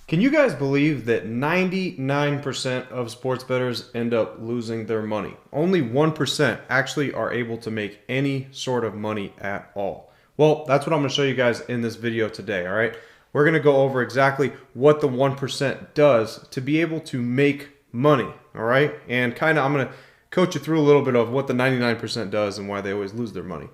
Can you guys believe that 99% of sports bettors end up losing their money? Only 1% actually are able to make any sort of money at all. Well, that's what I'm going to show you guys in this video today, all right? We're going to go over exactly what the 1% does to be able to make money, all right? And kind of I'm going to coach you through a little bit of what the 99% does and why they always lose their money.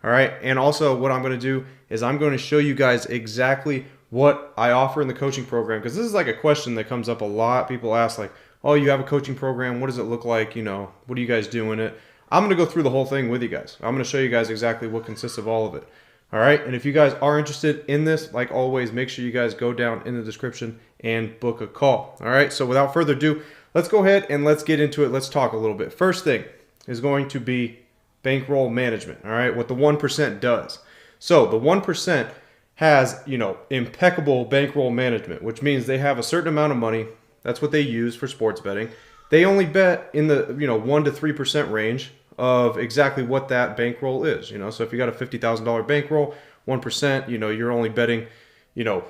All right, and also what I'm going to do is I'm going to show you guys exactly what I offer in the coaching program, because this is like a question that comes up a lot. People ask like, oh, you have a coaching program, what does it look like, what do you guys do in it? I'm going to go through the whole thing with you guys. I'm going to show you guys exactly what consists of all of it. All right, and if you guys are interested in this, like always, make sure you guys go down in the description and book a call. All right, so without further ado, let's go ahead and let's get into it. Let's talk a little bit. First thing is going to be bankroll management, all right, what the 1% does. So the 1% has, impeccable bankroll management, which means they have a certain amount of money. That's what they use for sports betting. They only bet in the, 1 to 3% range of exactly what that bankroll is, So if you got a $50,000 bankroll, 1%, you're only betting, $500,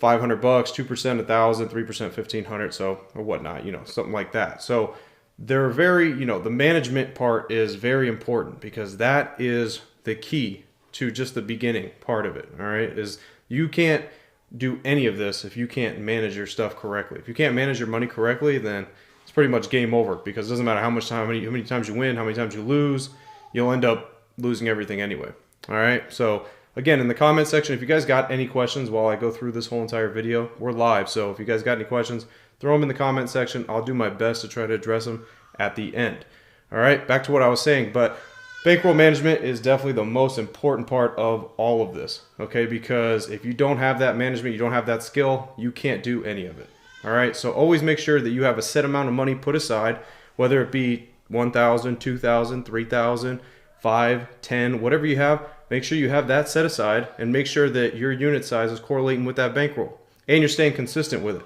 2%, 1,000, 3%, 1,500, so, or whatnot, something like that. So they're very, the management part is very important, because that is the key to just the beginning part of it, all right? Is you can't do any of this if you can't manage your stuff correctly. If you can't manage your money correctly, then it's pretty much game over, because it doesn't matter how many times you win, how many times you lose, you'll end up losing everything anyway, all right? So again, in the comment section, if you guys got any questions while I go through this whole entire video, we're live, so if you guys got any questions, throw them in the comment section. I'll do my best to try to address them at the end. All right, back to what I was saying, but bankroll management is definitely the most important part of all of this, okay? Because if you don't have that management, you don't have that skill, you can't do any of it, all right? So always make sure that you have a set amount of money put aside, whether it be 1,000, 2,000, 3,000, 5, 10, whatever you have, make sure you have that set aside, and make sure that your unit size is correlating with that bankroll, and you're staying consistent with it.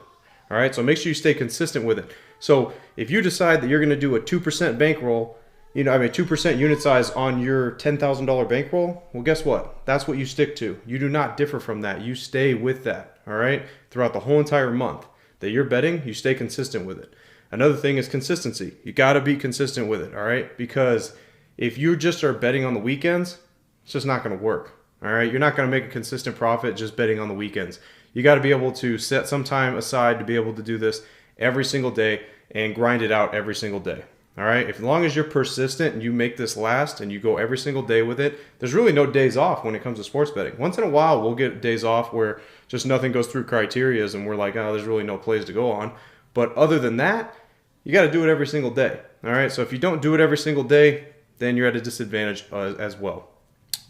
All right, so make sure you stay consistent with it. So if you decide that you're going to do a 2% bankroll, 2% unit size on your $10,000 bankroll, well, guess what? That's what you stick to. You do not differ from that. You stay with that, all right? Throughout the whole entire month that you're betting, you stay consistent with it. Another thing is consistency. You got to be consistent with it, all right? Because if you just are betting on the weekends, it's just not going to work, all right? You're not going to make a consistent profit just betting on the weekends. You got to be able to set some time aside to be able to do this every single day and grind it out every single day. All right. As long as you're persistent and you make this last and you go every single day with it, there's really no days off when it comes to sports betting. Once in a while, we'll get days off where just nothing goes through criteria and we're like, oh, there's really no plays to go on. But other than that, you got to do it every single day. All right. So if you don't do it every single day, then you're at a disadvantage as well.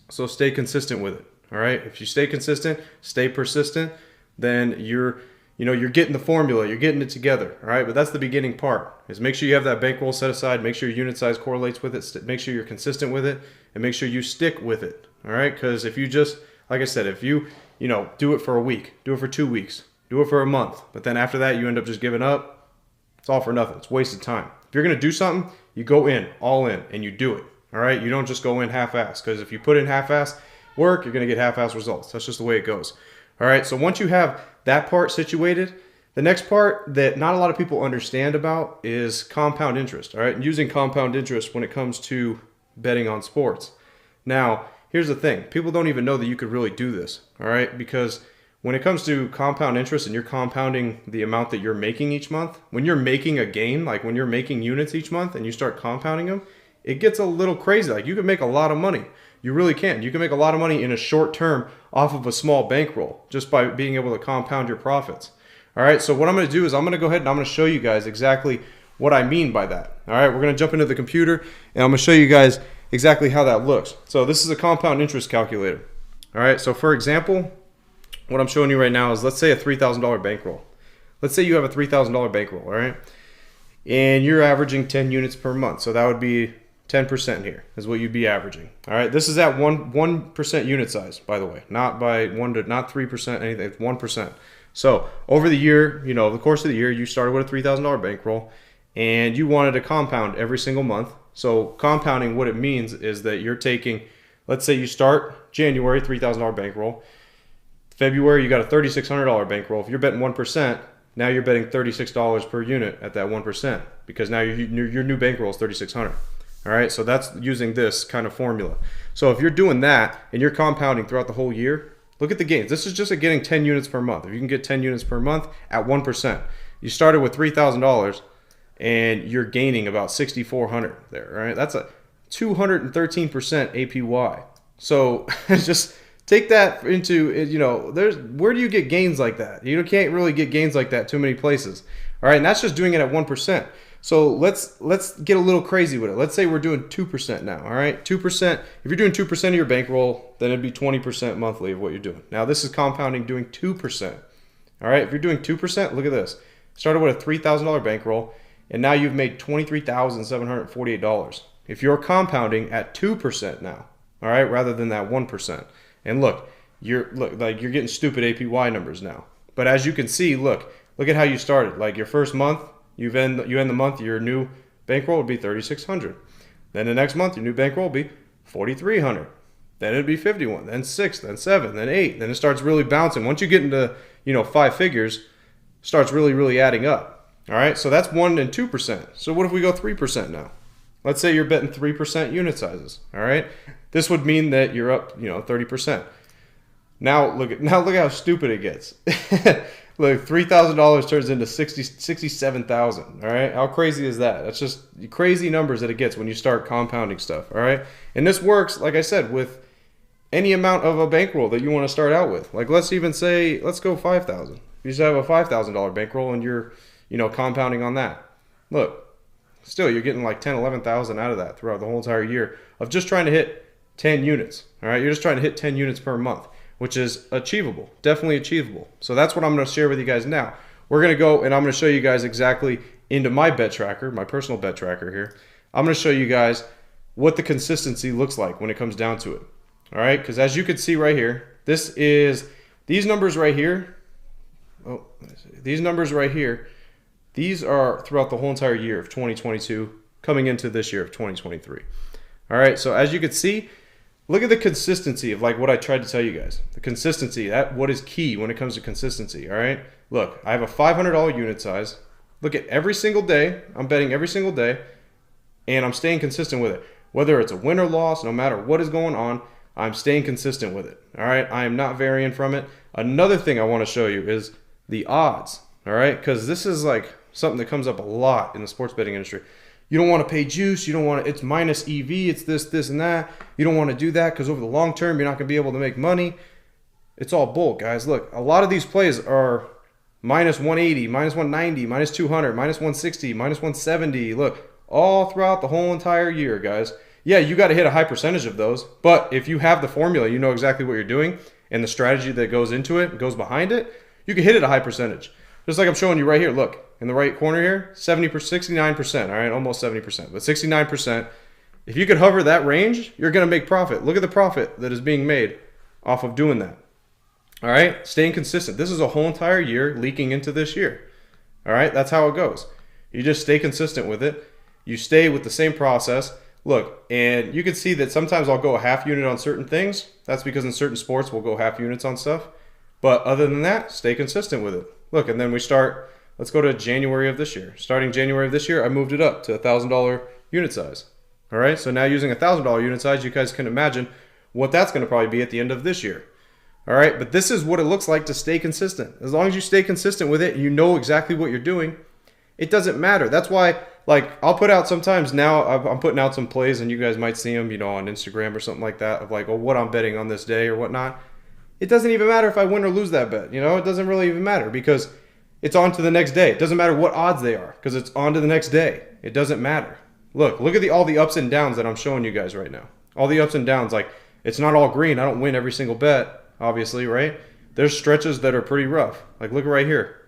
So stay consistent with it. All right. If you stay consistent, stay persistent, then you're getting the formula, you're getting it together, all right? But that's the beginning part, is make sure you have that bankroll set aside, make sure your unit size correlates with it, make sure you're consistent with it, and make sure you stick with it, all right? Because if you just, like I said, if you, do it for a week, do it for 2 weeks, do it for a month, but then after that you end up just giving up, it's all for nothing. It's wasted time. If you're going to do something, you go in, all in, and you do it, all right? You don't just go in half-ass, because if you put in half-ass work, you're going to get half-ass results. That's just the way it goes. All right, so once you have that part situated, the next part that not a lot of people understand about is compound interest, all right? And using compound interest when it comes to betting on sports. Now, here's the thing. People don't even know that you could really do this, all right? Because when it comes to compound interest and you're compounding the amount that you're making each month, when you're making a gain, like when you're making units each month and you start compounding them, it gets a little crazy. Like you can make a lot of money. You really can. You can make a lot of money in a short term off of a small bankroll just by being able to compound your profits. All right, so what I'm going to do is I'm going to go ahead and I'm going to show you guys exactly what I mean by that. All right, we're going to jump into the computer and I'm going to show you guys exactly how that looks. So this is a compound interest calculator. All right, so for example, what I'm showing you right now is, let's say, a $3,000 bankroll. Let's say you have a $3,000 bankroll, all right? And you're averaging 10 units per month. So that would be 10% here is what you'd be averaging. All right, this is at 1% unit size, by the way, not 3%, anything. It's 1%. So over the year, the course of the year, you started with a $3,000 bankroll, and you wanted to compound every single month. So compounding, what it means is that you're taking, let's say you start January, $3,000 bankroll. February, you got a $3,600 bankroll. If you're betting 1%, now you're betting $36 per unit at that 1% because now your new bankroll is $3,600. All right, so that's using this kind of formula. So if you're doing that and you're compounding throughout the whole year, look at the gains. This is just at getting 10 units per month. If you can get 10 units per month at 1%, you started with $3,000 and you're gaining about $6,400 there, right? That's a 213% APY. So just take that into, where do you get gains like that? You can't really get gains like that too many places. All right, and that's just doing it at 1%. So let's get a little crazy with it. Let's say we're doing 2% now, all right? 2%, if you're doing 2% of your bankroll, then it'd be 20% monthly of what you're doing. Now this is compounding doing 2%. All right, if you're doing 2%, look at this. Started with a $3,000 bankroll, and now you've made $23,748. If you're compounding at 2% now, all right, rather than that 1%. And look, you're getting stupid APY numbers now. But as you can see, look at how you started. Like your first month, you end the month, your new bankroll would be $3,600. Then the next month, your new bankroll would be $4,300. Then it'd be $51. Then $6, then $7, then $8. Then it starts really bouncing. Once you get into 5 figures, starts really adding up. All right, so that's 1% and 2%. So what if we go 3% now? Let's say you're betting 3% unit sizes. All right, this would mean that you're up 30%. Now look how stupid it gets. Look, $3,000 turns into $67,000. All right, how crazy is that? That's just crazy numbers that it gets when you start compounding stuff. All right, and this works, like I said, with any amount of a bankroll that you want to start out with. Like let's go $5,000. You just have a $5,000 bankroll and you're compounding on that. Look, still you're getting like 10, 11,000 out of that throughout the whole entire year of just trying to hit 10 units. All right, you're just trying to hit 10 units per month, which is achievable, definitely achievable. So that's what I'm going to share with you guys now. We're going to go and I'm going to show you guys exactly into my bet tracker, my personal bet tracker here. I'm going to show you guys what the consistency looks like when it comes down to it. All right, because as you can see right here, these numbers right here. Oh, these numbers right here, these are throughout the whole entire year of 2022 coming into this year of 2023. All right, so as you can see, look at the consistency of like what I tried to tell you guys. The consistency, what is key when it comes to consistency, all right? Look, I have a $500 unit size. Look at every single day. I'm betting every single day, and I'm staying consistent with it. Whether it's a win or loss, no matter what is going on, I'm staying consistent with it, all right? I am not varying from it. Another thing I want to show you is the odds, all right? Because this is like something that comes up a lot in the sports betting industry. You don't want to pay juice. You don't want to, it's minus EV. It's this, and that. You don't want to do that because over the long term, you're not going to be able to make money. It's all bull, guys. Look, a lot of these plays are minus 180, minus 190, minus 200, minus 160, minus 170. Look, all throughout the whole entire year, guys. Yeah, you got to hit a high percentage of those. But if you have the formula, you know exactly what you're doing, and the strategy that goes into it, goes behind it, you can hit it a high percentage. Just like I'm showing you right here. Look, in the right corner here, 69%, all right, almost 70%, but 69%. If you could hover that range, you're going to make profit. Look at the profit that is being made off of doing that. All right, staying consistent. This is a whole entire year leaking into this year. All right, that's how it goes. You just stay consistent with it. You stay with the same process. Look, and you can see that sometimes I'll go a half unit on certain things. That's because in certain sports we'll go half units on stuff. But other than that, stay consistent with it. Look, and then we start, let's go to January of this year. Starting January of this year, I moved it up to a $1,000 unit size. All right, so now using a $1,000 unit size, you guys can imagine what that's going to probably be at the end of this year. All right, but this is what it looks like to stay consistent. As long as you stay consistent with it, you know exactly what you're doing, it doesn't matter. That's why, like, I'll put out sometimes now, I'm putting out some plays, and you guys might see them, on Instagram or something like that, of like, oh, what I'm betting on this day or whatnot. It doesn't even matter if I win or lose that bet. It doesn't really even matter because it's on to the next day. It doesn't matter what odds they are because it's on to the next day. It doesn't matter. Look at all the ups and downs that I'm showing you guys right now. All the ups and downs. Like, it's not all green. I don't win every single bet, obviously, right? There's stretches that are pretty rough. Like, look right here.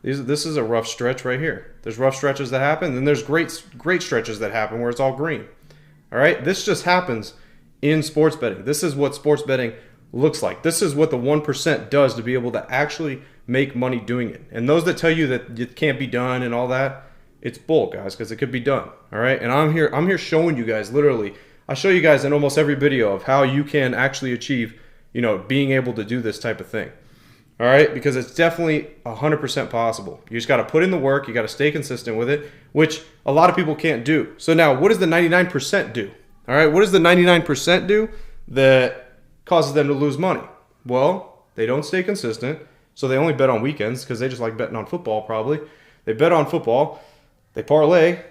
This is a rough stretch right here. There's rough stretches that happen, and there's great stretches that happen where it's all green. All right? This just happens in sports betting. This is what sports betting looks like. This is what the 1% does to be able to actually make money doing it. And those that tell you that it can't be done and all that, it's bull, guys, because it could be done. All right? And I'm here showing you guys, literally, I show you guys in almost every video of how you can actually achieve, being able to do this type of thing. All right, because it's definitely 100% possible. You just got to put in the work. You got to stay consistent with it, which a lot of people can't do. So now, what does the 99% do? All right, what does the 99% do that causes them to lose money? Well, they don't stay consistent, so they only bet on weekends because they just like betting on football probably. They bet on football. They parlay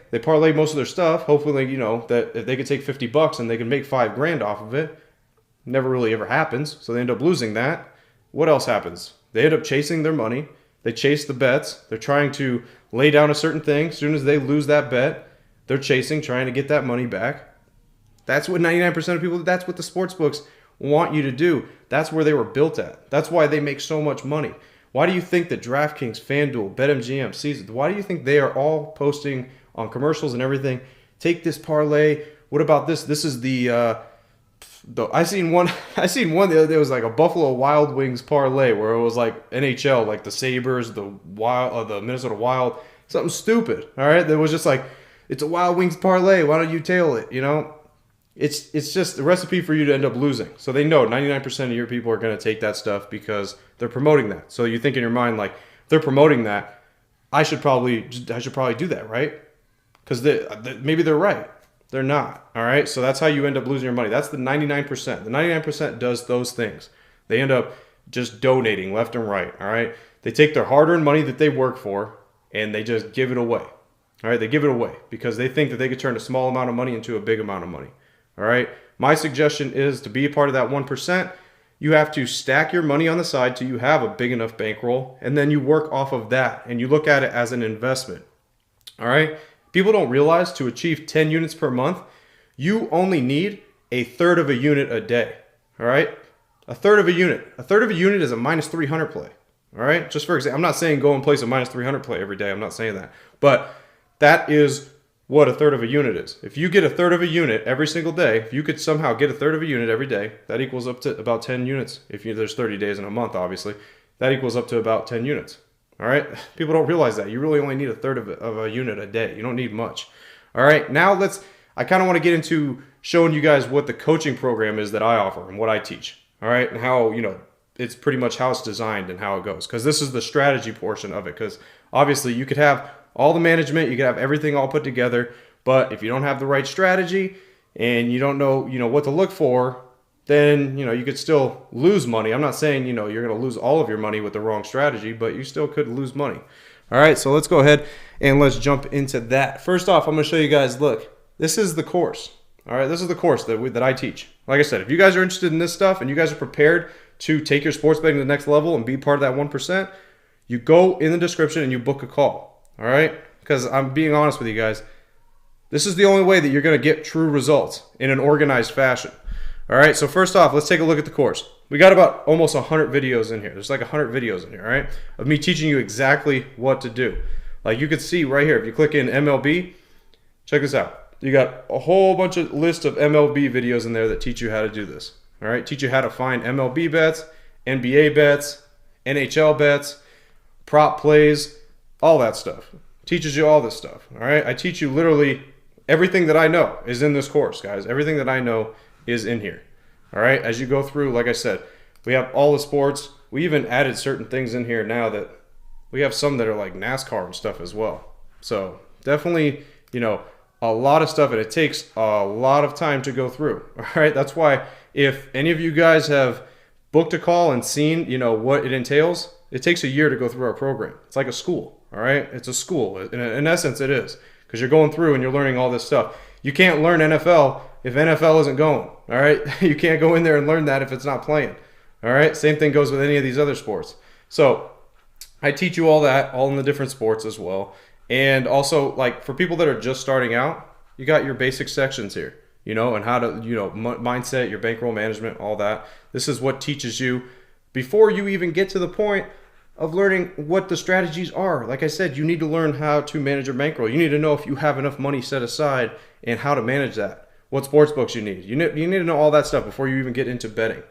most of their stuff. Hopefully, that if they could take $50 and they can make $5,000 off of it, never really ever happens. So they end up losing that. What else happens? They end up chasing their money. They chase the bets. They're trying to lay down a certain thing. As soon as they lose that bet, they're chasing, trying to get that money back. That's what 99% of people, that's what the sports books want you to do. That's where they were built at. That's why they make so much money. Why do you think that DraftKings, FanDuel, BetMGM, Caesars, why do you think they are all posting on commercials and everything? Take this parlay. What about this? This is I seen one the other day. It was like a Buffalo Wild Wings parlay where it was like NHL, like the Sabres, the Minnesota Wild, something stupid. All right, that was just like, it's a Wild Wings parlay. Why don't you tail it? It's just a recipe for you to end up losing. So they know 99% of your people are going to take that stuff because they're promoting that. So you think in your mind like, if they're promoting that, I should probably do that, right? Because maybe they're right. They're not. All right. So that's how you end up losing your money. That's the 99%. The 99% does those things. They end up just donating left and right. All right. They take their hard-earned money that they work for and they just give it away. All right. They give it away because they think that they could turn a small amount of money into a big amount of money. All right. My suggestion is to be a part of that 1%. You have to stack your money on the side till you have a big enough bankroll, and then you work off of that and you look at it as an investment. All right. People don't realize to achieve 10 units per month, you only need a third of a unit a day. All right. A third of a unit. A third of a unit is a minus 300 play. All right. Just for example, I'm not saying go and place a minus 300 play every day. I'm not saying that. But that is what a third of a unit is. If you get a third of a unit every single day, if you could somehow get a third of a unit every day, that equals up to about 10 units. There's 30 days in a month, obviously, that equals up to about 10 units. All right. People don't realize that. You really only need a third of a unit a day. You don't need much. All right. Now I kind of want to get into showing you guys what the coaching program is that I offer and what I teach. All right. And how, it's pretty much how it's designed and how it goes. Because this is the strategy portion of it. Because obviously you could have all the management, you could have everything all put together. But if you don't have the right strategy and you don't know, what to look for, then, you could still lose money. I'm not saying, you're going to lose all of your money with the wrong strategy, but you still could lose money. All right, so let's go ahead and let's jump into that. First off, I'm going to show you guys, look, this is the course. All right, this is the course that I teach. Like I said, if you guys are interested in this stuff and you guys are prepared to take your sports betting to the next level and be part of that 1%, you go in the description and you book a call. All right, because I'm being honest with you guys, this is the only way that you're going to get true results in an organized fashion. All right, so first off, let's take a look at the course. We got about almost 100 videos in here. There's like 100 videos in here, all right, of me teaching you exactly what to do. Like you could see right here, if you click in MLB, check this out. You got a whole bunch of list of MLB videos in there that teach you how to do this. All right, teach you how to find MLB bets, NBA bets, NHL bets, prop plays, all that stuff. Teaches you all this stuff, all right? I teach you literally everything that I know is in this course, guys. Everything that I know is in here. All right, as you go through, like I said, we have all the sports. We even added certain things in here now that we have some that are like NASCAR and stuff as well. So definitely, a lot of stuff, and it takes a lot of time to go through. All right, that's why if any of you guys have booked a call and seen, what it entails, it takes a year to go through our program. It's like a school. All right, it's a school. In essence, it is, because you're going through and you're learning all this stuff. You can't learn NFL if NFL isn't going. All right, you can't go in there and learn that if it's not playing. All right, same thing goes with any of these other sports. So I teach you all that, all in the different sports as well. And also, like for people that are just starting out, you got your basic sections here, and how to, mindset, your bankroll management, all that. This is what teaches you before you even get to the point of learning what the strategies are. Like I said, you need to learn how to manage your bankroll. You need to know if you have enough money set aside and how to manage that. What sports books you need. You need to know all that stuff before you even get into betting.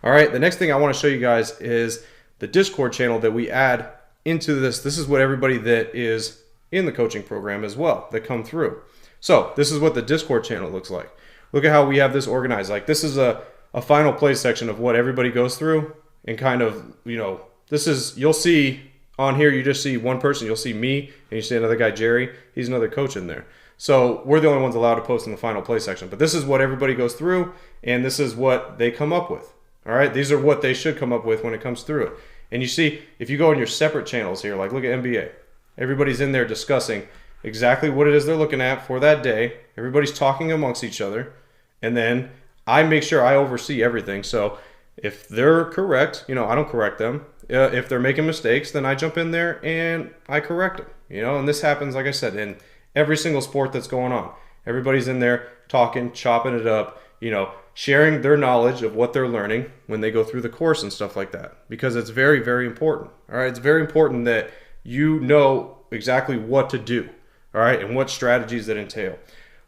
All right, the next thing I want to show you guys is the Discord channel that we add into this. This is what everybody that is in the coaching program as well that come through. So this is what the Discord channel looks like. Look at how we have this organized. Like this is a final play section of what everybody goes through and kind of, You'll see on here, you just see one person. You'll see me, and you see another guy, Jerry. He's another coach in there. So we're the only ones allowed to post in the final play section. But this is what everybody goes through, and this is what they come up with. All right, these are what they should come up with when it comes through it. And you see, if you go in your separate channels here, like look at NBA, everybody's in there discussing exactly what it is they're looking at for that day. Everybody's talking amongst each other, and then I make sure I oversee everything. So if they're correct, I don't correct them. If they're making mistakes, then I jump in there and I correct them. And this happens, like I said, in every single sport that's going on. Everybody's in there talking, chopping it up, sharing their knowledge of what they're learning when they go through the course and stuff like that, because it's very, very important. All right, it's very important that you know exactly what to do, all right, and what strategies that entail.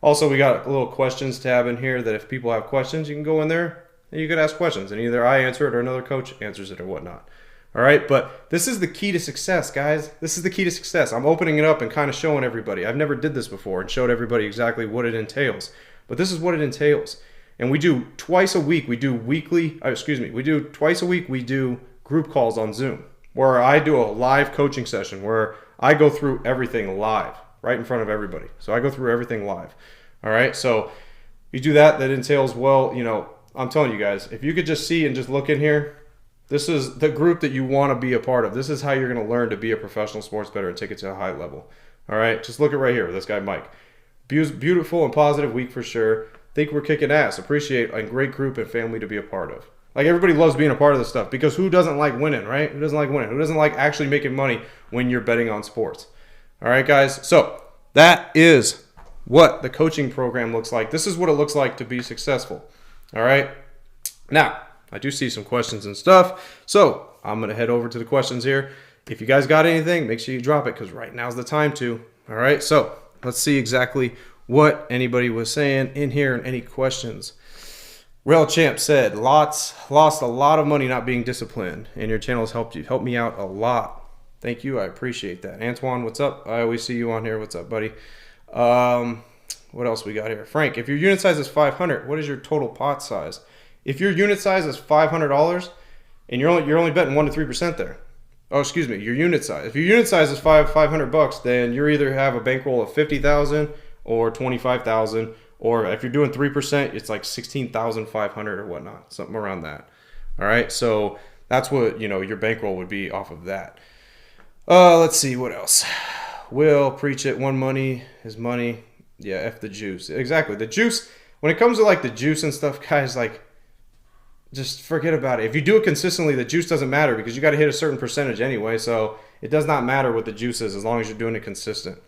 Also, we got a little questions tab in here that if people have questions, you can go in there and you could ask questions, and either I answer it or another coach answers it or whatnot. All right, but this is the key to success, guys. This is the key to success. I'm opening it up and kind of showing everybody. I've never did this before and showed everybody exactly what it entails, but this is what it entails. And we do twice a week. We do twice a week. We do group calls on Zoom where I do a live coaching session where I go through everything live right in front of everybody. So I go through everything live. All right. So you do that. That entails, I'm telling you guys, if you could just see and just look in here, this is the group that you want to be a part of. This is how you're going to learn to be a professional sports bettor and take it to a high level. All right. Just look at right here with this guy, Mike. Beautiful and positive week for sure. Think we're kicking ass. Appreciate a great group and family to be a part of. Like, everybody loves being a part of this stuff because who doesn't like winning, right? Who doesn't like winning? Who doesn't like actually making money when you're betting on sports? All right, guys. So that is what the coaching program looks like. This is what it looks like to be successful. All right. Now, I do see some questions and stuff. So I'm going to head over to the questions here. If you guys got anything, make sure you drop it because right now's the time to. All right. So let's see exactly what anybody was saying in here and any questions. Rail Champ said, lost a lot of money not being disciplined, and your channel has helped me out a lot. Thank you. I appreciate that. Antoine, what's up? I always see you on here. What's up, buddy? What else we got here? Frank, if your unit size is 500, what is your total pot size? If your unit size is $500 and you're only betting 1 to 3% there. Oh, excuse me, your unit size. If your unit size is $500, then you either have a bankroll of 50,000 or 25,000, or if you're doing 3%, it's like 16,500 or whatnot, something around that. All right, so that's what your bankroll would be off of that. Let's see what else. Will preach it. One money is money. Yeah, F the juice. Exactly, the juice. When it comes to like the juice and stuff, guys, like just forget about it. If you do it consistently, the juice doesn't matter because you got to hit a certain percentage anyway. So it does not matter what the juice is as long as you're doing it consistent.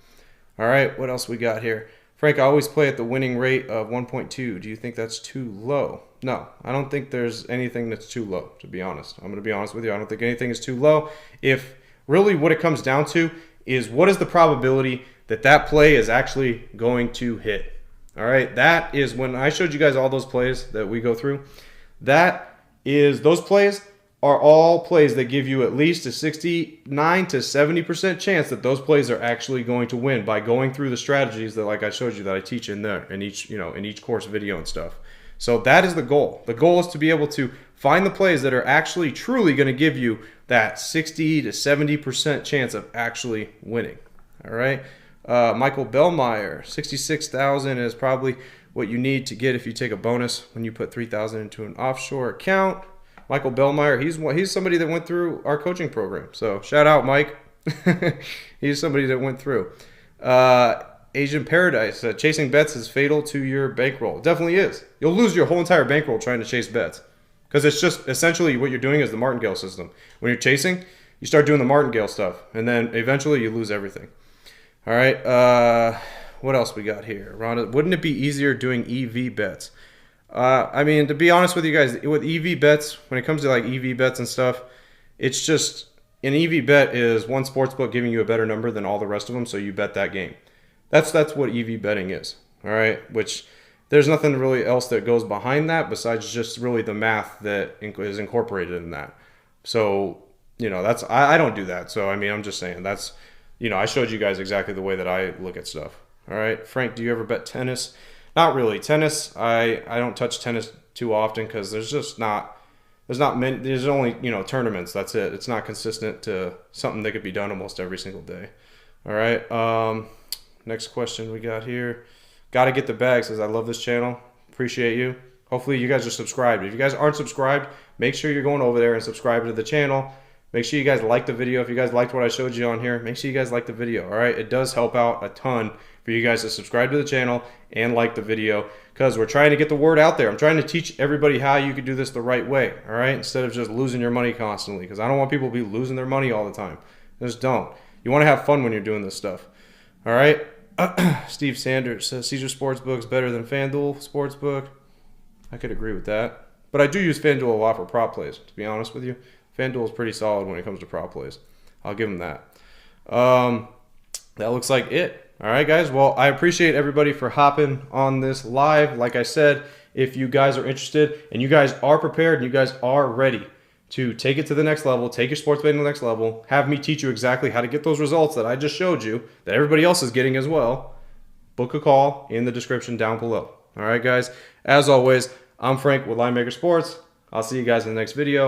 All right, what else we got here? Frank, I always play at the winning rate of 1.2. Do you think that's too low? No, I don't think there's anything that's too low, to be honest. I'm going to be honest with you. I don't think anything is too low. If really what it comes down to is what is the probability that that play is actually going to hit. All right, that is when I showed you guys all those plays that we go through. Those plays are all plays that give you at least a 69 to 70% chance that those plays are actually going to win by going through the strategies that, like I showed you, that I teach in there in each course video and stuff. So that is the goal. The goal is to be able to find the plays that are actually truly going to give you that 60 to 70% chance of actually winning. All right. Michael Bellmeyer, 66,000 is probably what you need to get if you take a bonus when you put 3,000 into an offshore account. Michael Bellmeyer, he's somebody that went through our coaching program. So shout out, Mike. He's somebody that went through. Asian Paradise, chasing bets is fatal to your bankroll. It definitely is. You'll lose your whole entire bankroll trying to chase bets because it's just essentially what you're doing is the martingale system. When you're chasing, you start doing the martingale stuff, and then eventually you lose everything. All right. What else we got here? Rhonda, wouldn't it be easier doing EV bets? I mean, to be honest with you guys, with EV bets, when it comes to like EV bets and stuff, it's just an EV bet is one sportsbook giving you a better number than all the rest of them, so you bet that game. That's what EV betting is. All right, which there's nothing really else that goes behind that besides just really the math that is incorporated in that. So that's I don't do that. So I mean, I'm just saying that's I showed you guys exactly the way that I look at stuff. All right, Frank, do you ever bet tennis? Not really. Tennis, I don't touch tennis too often because there's just not there's not many, there's only, you know, tournaments. That's it. It's not consistent to something that could be done almost every single day. All right. Next question we got here. Got to get the bag says, I love this channel. Appreciate you. Hopefully you guys are subscribed. If you guys aren't subscribed, make sure you're going over there and subscribe to the channel. Make sure you guys like the video. If you guys liked what I showed you on here, make sure you guys like the video. All right. It does help out a ton for you guys to subscribe to the channel and like the video, because we're trying to get the word out there. I'm trying to teach everybody how you can do this the right way. All right. Instead of just losing your money constantly, because I don't want people to be losing their money all the time. Just don't. You want to have fun when you're doing this stuff. All right. Steve Sanders says Caesar Sportsbook's better than FanDuel Sportsbook. I could agree with that. But I do use FanDuel a lot for prop plays, to be honest with you. FanDuel is pretty solid when it comes to prop plays. I'll give them that. That looks like it. All right, guys. Well, I appreciate everybody for hopping on this live. Like I said, if you guys are interested and you guys are prepared and you guys are ready to take it to the next level, take your sports betting to the next level, have me teach you exactly how to get those results that I just showed you, that everybody else is getting as well, book a call in the description down below. All right, guys. As always, I'm Frank with Linemaker Sports. I'll see you guys in the next video.